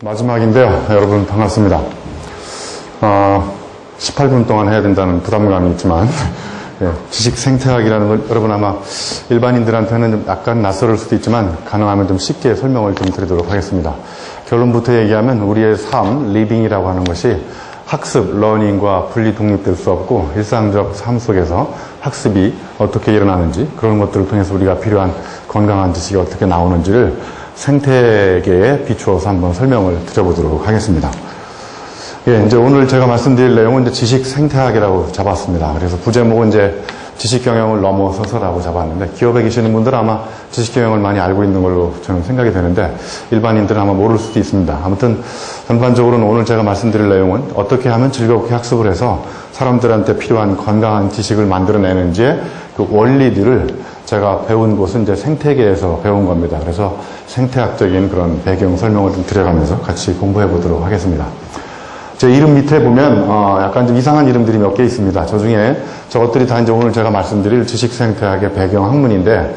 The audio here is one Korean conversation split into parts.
마지막인데요. 여러분 반갑습니다. 18분 동안 해야 된다는 부담감이 있지만 지식 생태학이라는 건 여러분 아마 일반인들한테는 좀 약간 낯설을 수도 있지만 가능하면 좀 쉽게 설명을 좀 드리도록 하겠습니다. 결론부터 얘기하면 우리의 삶, 리빙이라고 하는 것이 학습, 러닝과 분리 독립될 수 없고 일상적 삶 속에서 학습이 어떻게 일어나는지 그런 것들을 통해서 우리가 필요한 건강한 지식이 어떻게 나오는지를 생태계에 비추어서 한번 설명을 드려보도록 하겠습니다. 이제 오늘 제가 말씀드릴 내용은 이제 지식 생태학이라고 잡았습니다. 그래서 부제목은 이제 지식 경영을 넘어서서라고 잡았는데 기업에 계시는 분들은 아마 지식 경영을 많이 알고 있는 걸로 저는 생각이 되는데 일반인들은 아마 모를 수도 있습니다. 아무튼 전반적으로는 오늘 제가 말씀드릴 내용은 어떻게 하면 즐겁게 학습을 해서 사람들한테 필요한 건강한 지식을 만들어내는지의 그 원리들을 제가 배운 곳은 이제 생태계에서 배운 겁니다. 그래서 생태학적인 그런 배경 설명을 좀 드려가면서 같이 공부해 보도록 하겠습니다. 제 이름 밑에 보면 약간 좀 이상한 이름들이 몇 개 있습니다. 저 중에 저것들이 다 이제 오늘 제가 말씀드릴 지식생태학의 배경 학문인데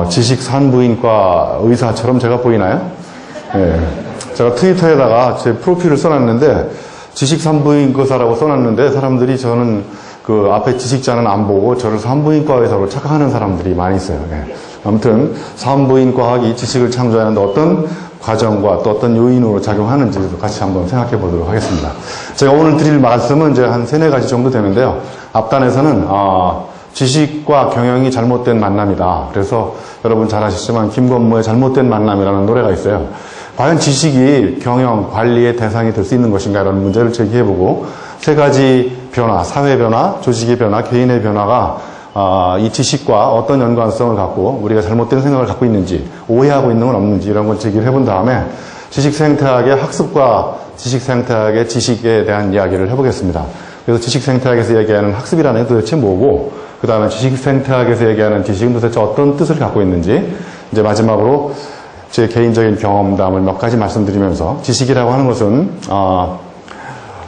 지식산부인과 의사처럼 제가 보이나요? 네. 제가 트위터에다가 제 프로필을 써놨는데 지식산부인과사라고 써놨는데 사람들이 저는 그 앞에 지식자는 안 보고 저를 산부인과 의사로 착각하는 사람들이 많이 있어요. 네. 아무튼 산부인과학이 지식을 창조하는데 어떤 과정과 또 어떤 요인으로 작용하는지도 같이 한번 생각해 보도록 하겠습니다. 제가 오늘 드릴 말씀은 이제 한 3-4가지 정도 되는데요. 앞단에서는 지식과 경영이 잘못된 만남이다. 그래서 여러분 잘 아시지만 김건모의 잘못된 만남이라는 노래가 있어요. 과연 지식이 경영, 관리의 대상이 될 수 있는 것인가 이런 문제를 제기해보고 3가지 변화, 사회 변화, 조직의 변화, 개인의 변화가 이 지식과 어떤 연관성을 갖고 우리가 잘못된 생각을 갖고 있는지 오해하고 있는 건 없는지 이런 걸 제기를 해본 다음에 지식생태학의 학습과 지식생태학의 지식에 대한 이야기를 해보겠습니다. 그래서 지식생태학에서 얘기하는 학습이라는 게 도대체 뭐고 그 다음에 지식생태학에서 얘기하는 지식은 도대체 어떤 뜻을 갖고 있는지 이제 마지막으로 제 개인적인 경험담을 몇 가지 말씀드리면서 지식이라고 하는 것은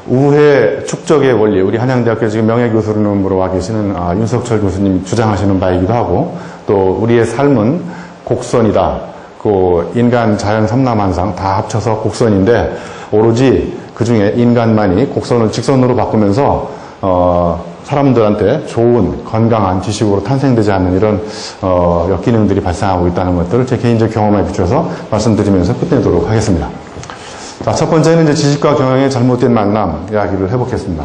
우회 축적의 원리, 우리 한양대학교 지금 명예교수로 와 계시는 윤석철 교수님 주장하시는 바이기도 하고 또 우리의 삶은 곡선이다. 그 인간, 자연, 삼라만상 다 합쳐서 곡선인데 오로지 그 중에 인간만이 곡선을 직선으로 바꾸면서 사람들한테 좋은 건강한 지식으로 탄생되지 않는 이런 역기능들이 발생하고 있다는 것들을 제 개인적 경험에 비춰서 말씀드리면서 끝내도록 하겠습니다. 자, 첫 번째는 이제 지식과 경영의 잘못된 만남 이야기를 해보겠습니다.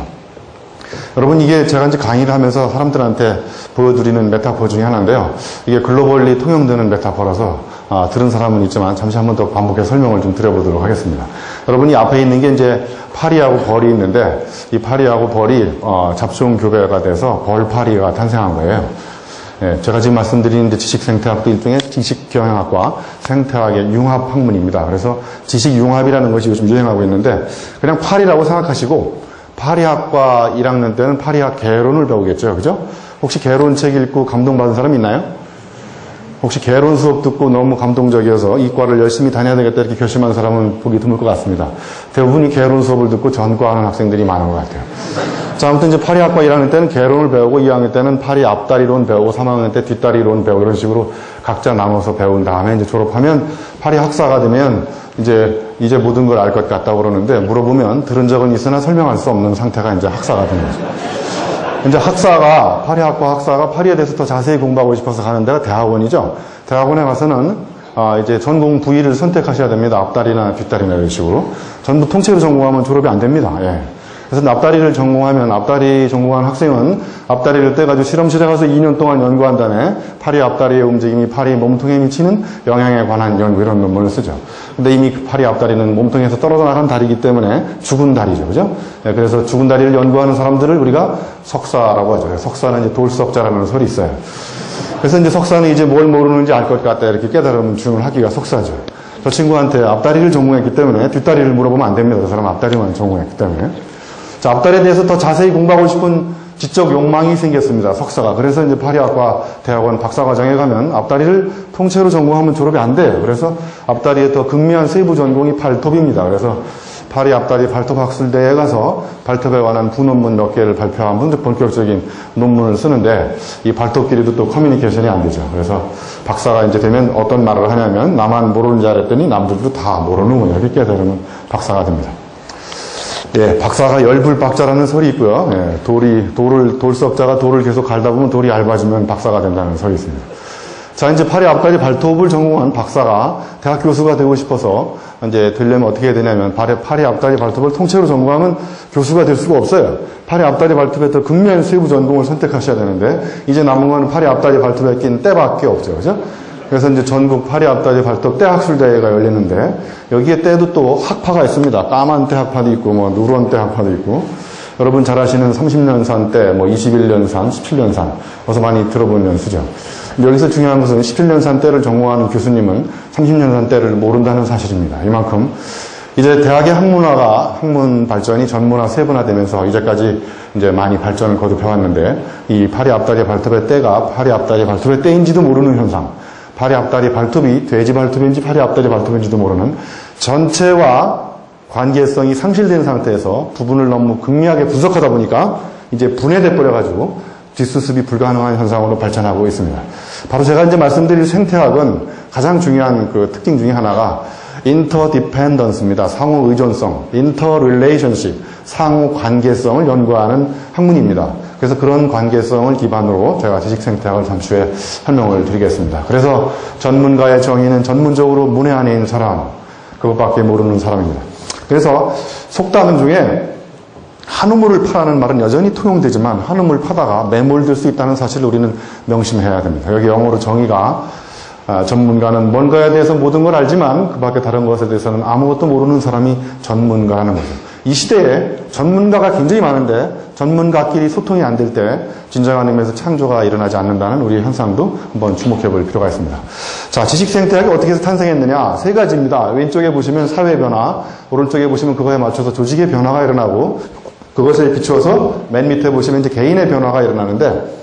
여러분 이게 제가 이제 강의를 하면서 사람들한테 보여드리는 메타포 중에 하나인데요. 이게 글로벌리 통용되는 메타포라서 들은 사람은 있지만 잠시 한번 더 반복해서 설명을 좀 드려보도록 하겠습니다. 여러분 이 앞에 있는 게 이제 파리하고 벌이 있는데 이 파리하고 벌이 잡종 교배가 돼서 벌파리가 탄생한 거예요. 예, 제가 지금 말씀드리는 지식생태학도 일종의 지식경영학과 생태학의 융합학문입니다. 그래서 지식융합이라는 것이 요즘 유행하고 있는데 그냥 파리라고 생각하시고 파리학과 1학년 때는 파리학 개론을 배우겠죠. 그죠? 혹시 개론 책 읽고 감동받은 사람 있나요? 혹시 개론 수업 듣고 너무 감동적이어서 이과를 열심히 다녀야 되겠다 이렇게 결심한 사람은 보기 드물 것 같습니다. 대부분이 개론 수업을 듣고 전과하는 학생들이 많은 것 같아요. 자, 아무튼 이제 파리학과 1학년 때는 개론을 배우고 2학년 때는 파리 앞다리론 배우고 3학년 때 뒷다리론 배우고 이런 식으로 각자 나눠서 배운 다음에 이제 졸업하면 파리 학사가 되면 이제 모든 걸 알 것 같다고 그러는데 물어보면 들은 적은 있으나 설명할 수 없는 상태가 이제 학사가 되는 거죠. 이제 파리학과 학사가 파리에 대해서 더 자세히 공부하고 싶어서 가는 데가 대학원이죠. 대학원에 가서는 이제 전공 부위를 선택하셔야 됩니다. 앞다리나 뒷다리나 이런 식으로. 전부 통째로 전공하면 졸업이 안 됩니다. 예. 그래서 앞다리 전공한 학생은 앞다리를 떼가지고 실험실에 가서 2년 동안 연구한 다음에 파리 앞다리의 움직임이 파리 몸통에 미치는 영향에 관한 연구 이런 논문을 쓰죠. 근데 이미 파리 앞다리는 몸통에서 떨어져 나간 다리이기 때문에 죽은 다리죠. 그죠? 네, 그래서 죽은 다리를 연구하는 사람들을 우리가 석사라고 하죠. 석사는 이제 돌석자라는 설이 있어요. 그래서 이제 석사는 이제 뭘 모르는지 알 것 같다 이렇게 깨달음 주는 학위가 석사죠. 저 친구한테 앞다리를 전공했기 때문에 뒷다리를 물어보면 안 됩니다. 저 사람 앞다리만 전공했기 때문에. 자, 앞다리에 대해서 더 자세히 공부하고 싶은 지적 욕망이 생겼습니다. 석사가. 그래서 이제 파리학과 대학원 박사과정에 가면 앞다리를 통째로 전공하면 졸업이 안 돼요. 그래서 앞다리에 더 극미한 세부 전공이 발톱입니다. 그래서 파리 앞다리 발톱 학술대회에 가서 발톱에 관한 부논문 몇 개를 발표하면 본격적인 논문을 쓰는데 이 발톱끼리도 또 커뮤니케이션이 안 되죠. 그래서 박사가 이제 되면 어떤 말을 하냐면 나만 모르는 줄 알았더니 남들도 다 모르는군요. 이렇게 깨달으면 박사가 됩니다. 예, 박사가 열불박자라는 설이 있고요. 예, 돌석자가 돌을 계속 갈다 보면 돌이 얇아지면 박사가 된다는 설이 있습니다. 자, 이제 파리 앞다리 발톱을 전공한 박사가 대학 교수가 되고 싶어서 이제 되려면 어떻게 해야 되냐면 파리 앞다리 발톱을 통째로 전공하면 교수가 될 수가 없어요. 파리 앞다리 발톱에 더 극면 세부 전공을 선택하셔야 되는데 이제 남은 건 파리 앞다리 발톱에 낀 때밖에 없죠. 그죠? 그래서 이제 전국 파리 앞다리 발톱 때 학술대회가 열리는데 여기에 때도 또 학파가 있습니다. 까만 때 학파도 있고 뭐 누런 때 학파도 있고 여러분 잘 아시는 30년산 때, 뭐 21년산, 17년산 어서 많이 들어본 연수죠. 여기서 중요한 것은 17년산 때를 전공하는 교수님은 30년산 때를 모른다는 사실입니다. 이만큼 이제 대학의 학문 발전이 전문화, 세분화되면서 이제까지 이제 많이 발전을 거듭해왔는데 이 파리 앞다리 발톱의 때가 파리 앞다리 발톱의 때인지도 모르는 현상, 파리 앞다리 발톱이 돼지 발톱인지 파리 앞다리 발톱인지도 모르는 전체와 관계성이 상실된 상태에서 부분을 너무 극미하게 분석하다 보니까 이제 분해돼 버려가지고 뒷수습이 불가능한 현상으로 발전하고 있습니다. 바로 제가 이제 말씀드릴 생태학은 가장 중요한 그 특징 중에 하나가 인터디펜던스입니다. 상호 의존성, 인터릴레이션십, 상호 관계성을 연구하는 학문입니다. 그래서 그런 관계성을 기반으로 제가 지식생태학을 잠시 후에 설명을 드리겠습니다. 그래서 전문가의 정의는 전문적으로 문외 안에 있는 사람, 그것밖에 모르는 사람입니다. 그래서 속담 중에 한우물을 파라는 말은 여전히 통용되지만 한우물 파다가 매몰될 수 있다는 사실을 우리는 명심해야 됩니다. 여기 영어로 정의가 전문가는 뭔가에 대해서 모든 걸 알지만 그 밖에 다른 것에 대해서는 아무것도 모르는 사람이 전문가라는 거죠. 이 시대에 전문가가 굉장히 많은데 전문가끼리 소통이 안 될 때 진정한 의미에서 창조가 일어나지 않는다는 우리의 현상도 한번 주목해 볼 필요가 있습니다. 자, 지식생태학이 어떻게 해서 탄생했느냐? 세 가지입니다. 왼쪽에 보시면 사회 변화, 오른쪽에 보시면 그거에 맞춰서 조직의 변화가 일어나고 그것에 비추어서 맨 밑에 보시면 이제 개인의 변화가 일어나는데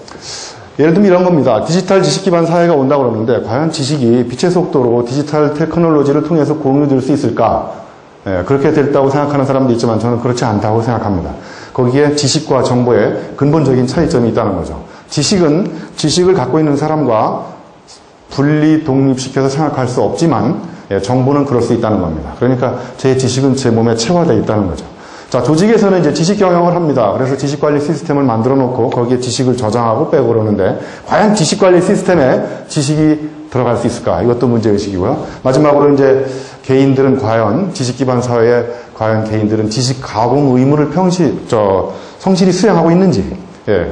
예를 들면 이런 겁니다. 디지털 지식 기반 사회가 온다고 그러는데 과연 지식이 빛의 속도로 디지털 테크놀로지를 통해서 공유될 수 있을까? 예, 그렇게 됐다고 생각하는 사람도 있지만 저는 그렇지 않다고 생각합니다. 거기에 지식과 정보의 근본적인 차이점이 있다는 거죠. 지식은 지식을 갖고 있는 사람과 분리 독립시켜서 생각할 수 없지만 정보는 그럴 수 있다는 겁니다. 그러니까 제 지식은 제 몸에 체화되어 있다는 거죠. 자, 조직에서는 이제 지식 경영을 합니다. 그래서 지식 관리 시스템을 만들어 놓고 거기에 지식을 저장하고 빼고 그러는데 과연 지식 관리 시스템에 지식이 들어갈 수 있을까? 이것도 문제의식이고요. 마지막으로 이제 개인들은 과연 지식 기반 사회에 과연 개인들은 지식 가공 의무를 성실히 수행하고 있는지, 예.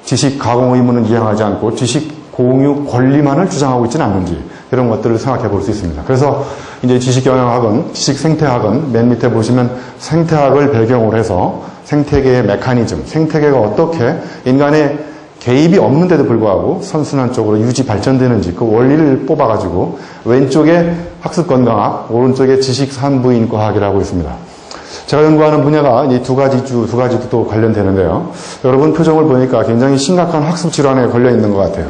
지식 가공 의무는 이행하지 않고 지식 공유 권리만을 주장하고 있지는 않는지 이런 것들을 생각해 볼 수 있습니다. 그래서 이제 지식경영학은, 지식생태학은 맨 밑에 보시면 생태학을 배경으로 해서 생태계의 메커니즘, 생태계가 어떻게 인간의 개입이 없는데도 불구하고 선순환 쪽으로 유지 발전되는지 그 원리를 뽑아가지고 왼쪽에 학습건강학, 오른쪽에 지식산부인과학이라고 있습니다. 제가 연구하는 분야가 이 두 가지도 또 관련되는데요. 여러분 표정을 보니까 굉장히 심각한 학습 질환에 걸려 있는 것 같아요.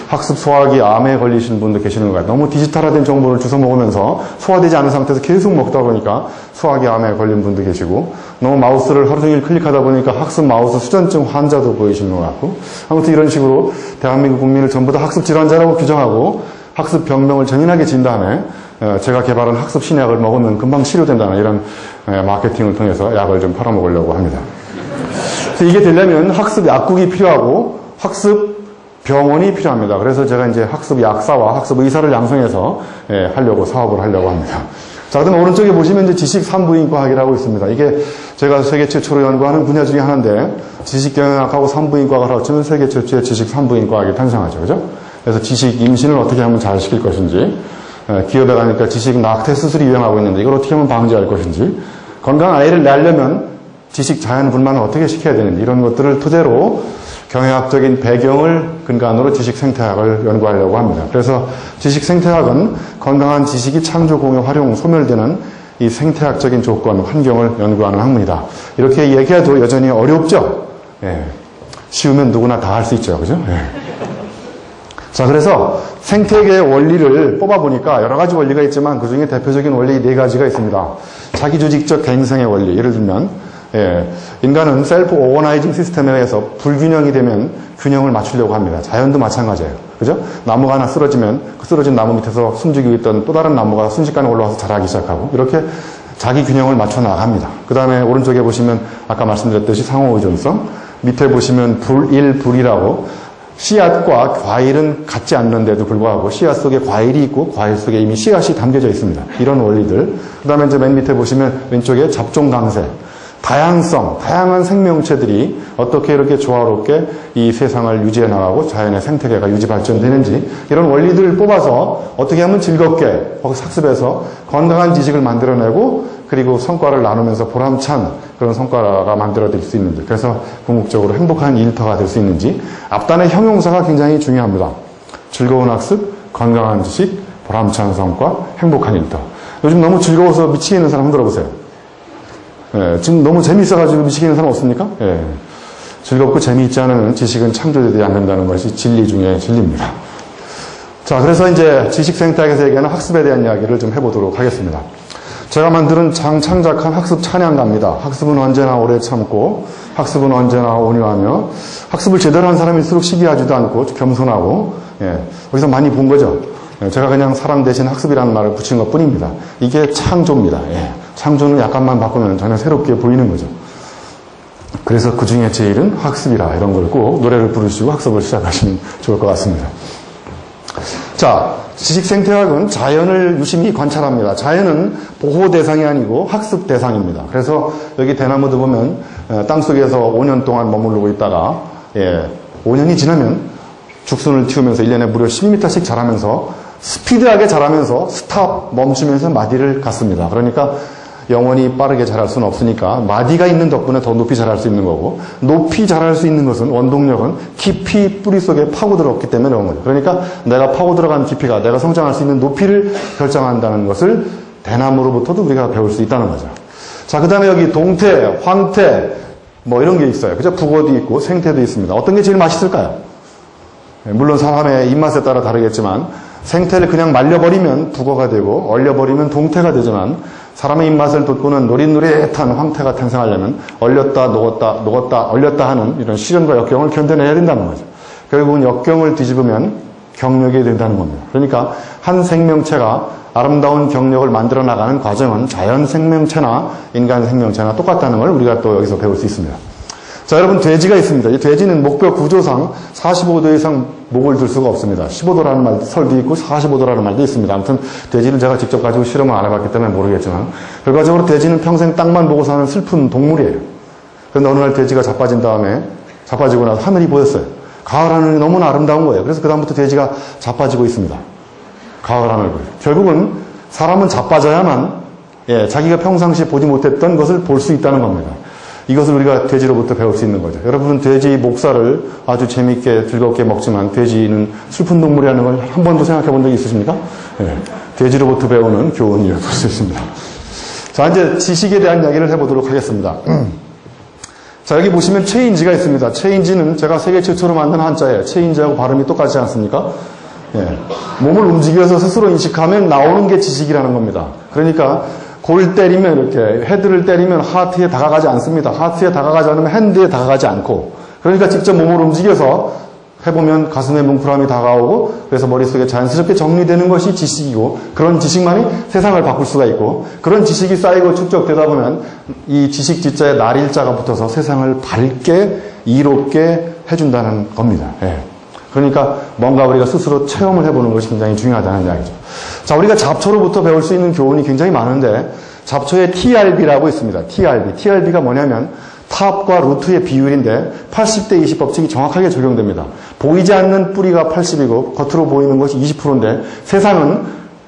학습 소화기 암에 걸리신 분도 계시는 것 같아요. 너무 디지털화된 정보를 주워 먹으면서 소화되지 않은 상태에서 계속 먹다 보니까 소화기 암에 걸린 분도 계시고 너무 마우스를 하루 종일 클릭하다 보니까 학습 마우스 수전증 환자도 보이시는 것 같고 아무튼 이런 식으로 대한민국 국민을 전부 다 학습 질환자라고 규정하고 학습 병명을 전인하게 진 다음에 제가 개발한 학습 신약을 먹으면 금방 치료된다는 이런 마케팅을 통해서 약을 좀 팔아먹으려고 합니다. 그래서 이게 되려면 학습 약국이 필요하고 학습 병원이 필요합니다. 그래서 제가 이제 학습 약사와 학습 의사를 양성해서 하려고 사업을 하려고 합니다. 자, 그다음 오른쪽에 보시면 이제 지식 산부인과학이라고 있습니다. 이게 제가 세계 최초로 연구하는 분야 중에 하나인데 지식 경영학하고 산부인과학을 합치면 세계 최초의 지식 산부인과학이 탄생하죠. 그죠? 그래서 지식 임신을 어떻게 하면 잘 시킬 것인지, 기업에 가니까 지식 낙태 수술이 유행하고 있는데 이걸 어떻게 하면 방지할 것인지, 건강한 아이를 낳으려면 지식 자연 분만을 어떻게 시켜야 되는지 이런 것들을 토대로 경영학적인 배경을 근간으로 지식생태학을 연구하려고 합니다. 그래서 지식생태학은 건강한 지식이 창조, 공유, 활용, 소멸되는 이 생태학적인 조건, 환경을 연구하는 학문이다. 이렇게 얘기해도 여전히 어렵죠? 예. 쉬우면 누구나 다 할 수 있죠. 그죠? 예. 자, 그래서 생태계의 원리를 뽑아보니까 여러 가지 원리가 있지만 그 중에 대표적인 원리 4가지가 있습니다. 자기조직적 갱생의 원리. 예를 들면, 인간은 셀프 오거나이징 시스템에 의해서 불균형이 되면 균형을 맞추려고 합니다. 자연도 마찬가지예요. 그죠? 나무가 하나 쓰러지면 그 쓰러진 나무 밑에서 숨죽이고 있던 또 다른 나무가 순식간에 올라와서 자라기 시작하고 이렇게 자기 균형을 맞춰 나갑니다. 그 다음에 오른쪽에 보시면 아까 말씀드렸듯이 상호의존성, 밑에 보시면 불일불이라고 씨앗과 과일은 같지 않는데도 불구하고 씨앗 속에 과일이 있고 과일 속에 이미 씨앗이 담겨져 있습니다. 이런 원리들. 그 다음에 이제 맨 밑에 보시면 왼쪽에 잡종강세, 다양성, 다양한 생명체들이 어떻게 이렇게 조화롭게 이 세상을 유지해 나가고 자연의 생태계가 유지 발전되는지 이런 원리들을 뽑아서 어떻게 하면 즐겁게 거기서 학습해서 건강한 지식을 만들어내고 그리고 성과를 나누면서 보람찬 그런 성과가 만들어질 수 있는지, 그래서 궁극적으로 행복한 일터가 될 수 있는지 앞단의 형용사가 굉장히 중요합니다. 즐거운 학습, 건강한 지식, 보람찬 성과, 행복한 일터. 요즘 너무 즐거워서 미치겠는 사람 흔들어 보세요. 지금 너무 재미있어가지고 미치겠는 사람 없습니까? 즐겁고 재미있지 않으면 지식은 창조되지 않는다는 것이 진리 중에 진리입니다. 자, 그래서 이제 지식 생태학에서 얘기하는 학습에 대한 이야기를 좀 해보도록 하겠습니다. 제가 만드는 창작한 학습 찬양가입니다. 학습은 언제나 오래 참고 학습은 언제나 온유하며 학습을 제대로 한 사람일수록 시기하지도 않고 겸손하고 어디서 많이 본 거죠. 제가 그냥 사람 대신 학습이라는 말을 붙인 것 뿐입니다. 이게 창조입니다. 창조는 약간만 바꾸면 전혀 새롭게 보이는 거죠. 그래서 그 중에 제일은 학습이라 이런 걸 꼭 노래를 부르시고 학습을 시작하시면 좋을 것 같습니다. 자, 지식생태학은 자연을 유심히 관찰합니다. 자연은 보호 대상이 아니고 학습 대상입니다. 그래서 여기 대나무도 보면 땅속에서 5년 동안 머무르고 있다가 5년이 지나면 죽순을 틔우면서 1년에 무려 12m씩 자라면서 스피드하게 자라면서 스탑 멈추면서 마디를 갖습니다. 그러니까 영원히 빠르게 자랄 수는 없으니까 마디가 있는 덕분에 더 높이 자랄 수 있는 거고, 높이 자랄 수 있는 것은 원동력은 깊이 뿌리 속에 파고들었기 때문에 그런 거죠. 그러니까 내가 파고들어간 깊이가 내가 성장할 수 있는 높이를 결정한다는 것을 대나무로부터도 우리가 배울 수 있다는 거죠. 자, 그 다음에 여기 동태, 황태 뭐 이런 게 있어요. 그죠? 북어도 있고 생태도 있습니다. 어떤 게 제일 맛있을까요? 물론 사람의 입맛에 따라 다르겠지만 생태를 그냥 말려버리면 북어가 되고 얼려버리면 동태가 되지만 사람의 입맛을 돋구는 노릿노릿한 황태가 탄생하려면 얼렸다 녹았다 녹았다 얼렸다 하는 이런 시련과 역경을 견뎌내야 된다는 거죠. 결국은 역경을 뒤집으면 경력이 된다는 겁니다. 그러니까 한 생명체가 아름다운 경력을 만들어 나가는 과정은 자연 생명체나 인간 생명체나 똑같다는 걸 우리가 또 여기서 배울 수 있습니다. 자, 여러분, 돼지가 있습니다. 이 돼지는 목뼈 구조상 45도 이상 목을 들 수가 없습니다. 15도라는 말도 있고 45도라는 말도 있습니다. 아무튼 돼지를 제가 직접 가지고 실험을 안 해봤기 때문에 모르겠지만 결과적으로 돼지는 평생 땅만 보고 사는 슬픈 동물이에요. 그런데 어느 날 돼지가 자빠지고 나서 하늘이 보였어요. 가을 하늘이 너무나 아름다운 거예요. 그래서 그다음부터 돼지가 자빠지고 있습니다. 가을 하늘 보여요. 결국은 사람은 자빠져야만 자기가 평상시에 보지 못했던 것을 볼 수 있다는 겁니다. 이것을 우리가 돼지로부터 배울 수 있는 거죠. 여러분은 돼지 목살을 아주 재미있게 즐겁게 먹지만 돼지는 슬픈 동물이라는 걸 한 번도 생각해 본 적이 있으십니까? 돼지로부터 배우는 교훈이라고 볼 수 있습니다. 자, 이제 지식에 대한 이야기를 해보도록 하겠습니다. 자, 여기 보시면 체인지가 있습니다. 체인지는 제가 세계 최초로 만든 한자예요. 체인지하고 발음이 똑같지 않습니까? 몸을 움직여서 스스로 인식하면 나오는 게 지식이라는 겁니다. 그러니까 골 때리면 이렇게 헤드를 때리면 하트에 다가가지 않습니다. 하트에 다가가지 않으면 핸드에 다가가지 않고, 그러니까 직접 몸을 움직여서 해보면 가슴에 뭉클함이 다가오고 그래서 머릿속에 자연스럽게 정리되는 것이 지식이고, 그런 지식만이 세상을 바꿀 수가 있고, 그런 지식이 쌓이고 축적되다 보면 이 지식 지자에 날일자가 붙어서 세상을 밝게 이롭게 해준다는 겁니다. 그러니까 뭔가 우리가 스스로 체험을 해보는 것이 굉장히 중요하다는 이야기죠. 자, 우리가 잡초로부터 배울 수 있는 교훈이 굉장히 많은데 잡초에 TRB라고 있습니다. TRB가 뭐냐면 탑과 루트의 비율인데 80대 20 법칙이 정확하게 적용됩니다. 보이지 않는 뿌리가 80이고 겉으로 보이는 것이 20%인데 세상은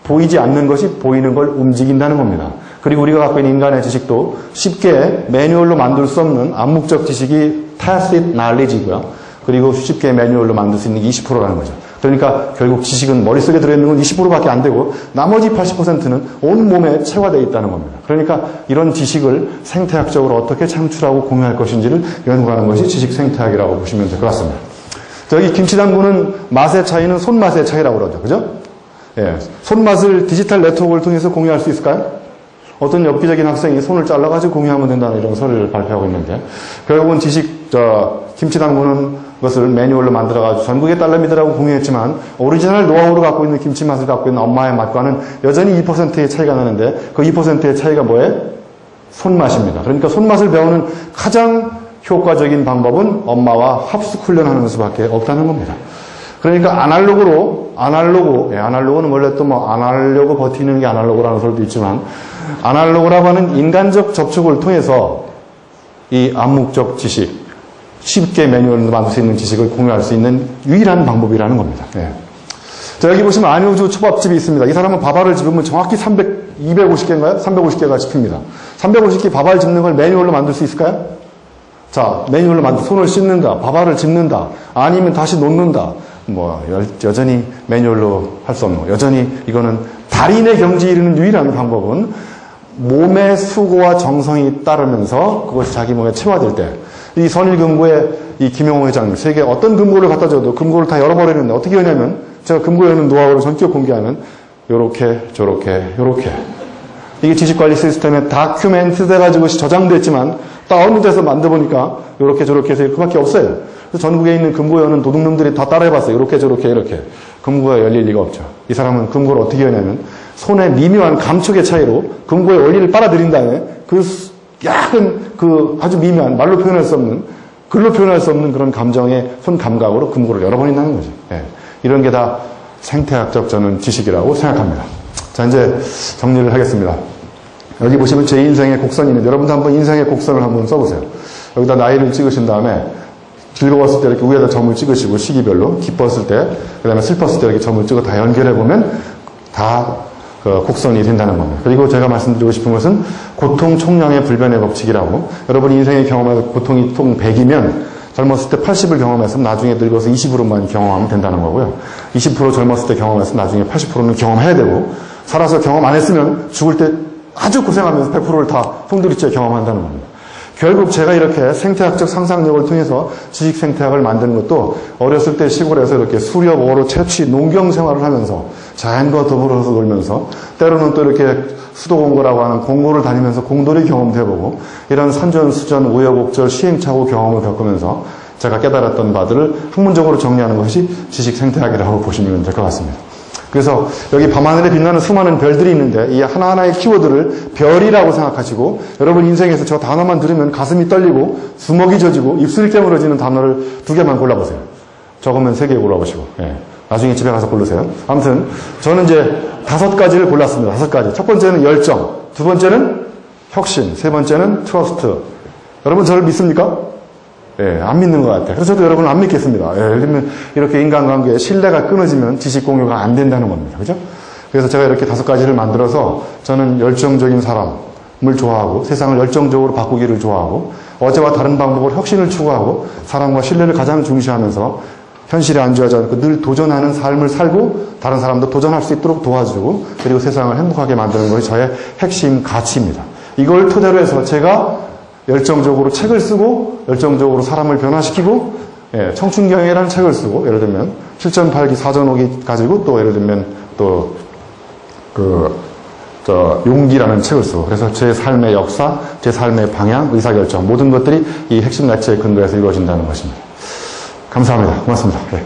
보이지 않는 것이 보이는 걸 움직인다는 겁니다. 그리고 우리가 갖고 있는 인간의 지식도 쉽게 매뉴얼로 만들 수 없는 암묵적 지식이 tacit knowledge이고요. 그리고 쉽게 매뉴얼로 만들 수 있는 게 20%라는 거죠. 그러니까 결국 지식은 머릿속에 들어있는 건 20%밖에 안 되고 나머지 80%는 온몸에 체화되어 있다는 겁니다. 그러니까 이런 지식을 생태학적으로 어떻게 창출하고 공유할 것인지를 연구하는 것이 지식 생태학이라고 보시면 될 것 같습니다. 저기 김치당구는 맛의 차이는 손맛의 차이라고 그러죠. 그죠? 예. 손맛을 디지털 네트워크를 통해서 공유할 수 있을까요? 어떤 엽기적인 학생이 손을 잘라가지고 공유하면 된다는 이런 소리를 발표하고 있는데, 결국은 김치당구는 그것을 매뉴얼로 만들어가지고 전국의 딸내미들하고 공유했지만, 오리지널 노하우를 갖고 있는 김치 맛을 갖고 있는 엄마의 맛과는 여전히 2%의 차이가 나는데, 그 2%의 차이가 뭐예요? 손맛입니다. 그러니까 손맛을 배우는 가장 효과적인 방법은 엄마와 합숙 훈련하는 수밖에 없다는 겁니다. 그러니까 아날로그는 원래 또 뭐 아날로그 버티는 게 아날로그라는 소리도 있지만, 아날로그라고 하는 인간적 접촉을 통해서 이 암묵적 지식, 쉽게 매뉴얼로 만들 수 있는 지식을 공유할 수 있는 유일한 방법이라는 겁니다. 예. 자, 여기 보시면 안효주 초밥집이 있습니다. 이 사람은 밥알을 집으면 정확히 250개인가요? 350개가 집힙니다. 350개 밥알 집는 걸 매뉴얼로 만들 수 있을까요? 자, 매뉴얼로 만들, 손을 씻는다, 밥알을 집는다, 아니면 다시 놓는다. 여전히 매뉴얼로 할 수 없는, 여전히 이거는 달인의 경지에 이르는 유일한 방법은 몸의 수고와 정성이 따르면서 그것이 자기 몸에 체화될 때, 이 선일금고의 이 김용호 회장님, 세계 어떤 금고를 갖다 줘도 금고를 다 열어버리는데 어떻게 하냐면, 제가 금고 여는 노하우를 전격 공개하는 요렇게, 저렇게, 요렇게. 이게 지식관리 시스템에 다큐멘트 돼가지고 저장됐지만, 다운로드해서 만들어보니까 요렇게 저렇게 해서 그밖에 없어요. 그래서 전국에 있는 금고 여는 도둑놈들이 다 따라해봤어요. 요렇게 저렇게 이렇게. 금고가 열릴 리가 없죠. 이 사람은 금고를 어떻게 하냐면, 손의 미묘한 감촉의 차이로 금고의 원리를 빨아들인 다음에 아주 미묘한 말로 표현할 수 없는, 글로 표현할 수 없는 그런 감정의 손 감각으로 금고를 열어버린다는 거죠. 예. 이런 게 다 생태학적 저는 지식이라고 생각합니다. 자, 이제 정리를 하겠습니다. 여기 보시면 제 인생의 곡선이 있는데, 여러분도 한번 인생의 곡선을 한번 써보세요. 여기다 나이를 찍으신 다음에 즐거웠을 때 이렇게 위에다 점을 찍으시고, 시기별로 기뻤을 때, 그 다음에 슬펐을 때 이렇게 점을 찍어 다 연결해보면 다 곡선이 된다는 겁니다. 그리고 제가 말씀드리고 싶은 것은 고통 총량의 불변의 법칙이라고, 여러분이 인생의 경험에서 고통이 통 100이면 젊었을 때 80을 경험해서 나중에 늙어서 20%만 경험하면 된다는 거고요. 20% 젊었을 때 경험해서 나중에 80%는 경험해야 되고, 살아서 경험 안 했으면 죽을 때 아주 고생하면서 100%를 다 송두리째 경험한다는 겁니다. 결국 제가 이렇게 생태학적 상상력을 통해서 지식 생태학을 만드는 것도 어렸을 때 시골에서 이렇게 수렵, 어로, 채취, 농경 생활을 하면서 자연과 더불어서 놀면서, 때로는 또 이렇게 수도공고라고 하는 공고를 다니면서 공돌이 경험도 해보고, 이런 산전수전, 우여곡절, 시행착오 경험을 겪으면서 제가 깨달았던 바들을 학문적으로 정리하는 것이 지식 생태학이라고 보시면 될 것 같습니다. 그래서 여기 밤하늘에 빛나는 수많은 별들이 있는데, 이 하나하나의 키워드를 별이라고 생각하시고, 여러분 인생에서 저 단어만 들으면 가슴이 떨리고 주먹이 젖이고 입술이 깨물어지는 단어를 2개만 골라보세요. 적으면 3개 골라보시고, 예. 나중에 집에 가서 고르세요. 아무튼 저는 이제 5가지를 골랐습니다. 5가지. 첫 번째는 열정, 두 번째는 혁신, 세 번째는 트러스트. 여러분 저를 믿습니까? 예, 안 믿는 것 같아요. 그래서 저도 여러분을 안 믿겠습니다. 예, 예를 들면 이렇게 인간관계에 신뢰가 끊어지면 지식 공유가 안 된다는 겁니다. 그죠? 그래서 제가 이렇게 5가지를 만들어서, 저는 열정적인 사람을 좋아하고, 세상을 열정적으로 바꾸기를 좋아하고, 어제와 다른 방법으로 혁신을 추구하고, 사람과 신뢰를 가장 중시하면서 현실에 안주하지 않고 늘 도전하는 삶을 살고, 다른 사람도 도전할 수 있도록 도와주고, 그리고 세상을 행복하게 만드는 것이 저의 핵심 가치입니다. 이걸 토대로 해서 제가 열정적으로 책을 쓰고, 열정적으로 사람을 변화시키고, 예, 청춘경애라는 책을 쓰고, 예를 들면 7.8기 사전오기 가지고, 또 예를 들면 또 용기라는 책을 쓰고, 그래서 제 삶의 역사, 제 삶의 방향, 의사결정, 모든 것들이 이 핵심 가치의 근거에서 이루어진다는 것입니다. 감사합니다. 고맙습니다. 네.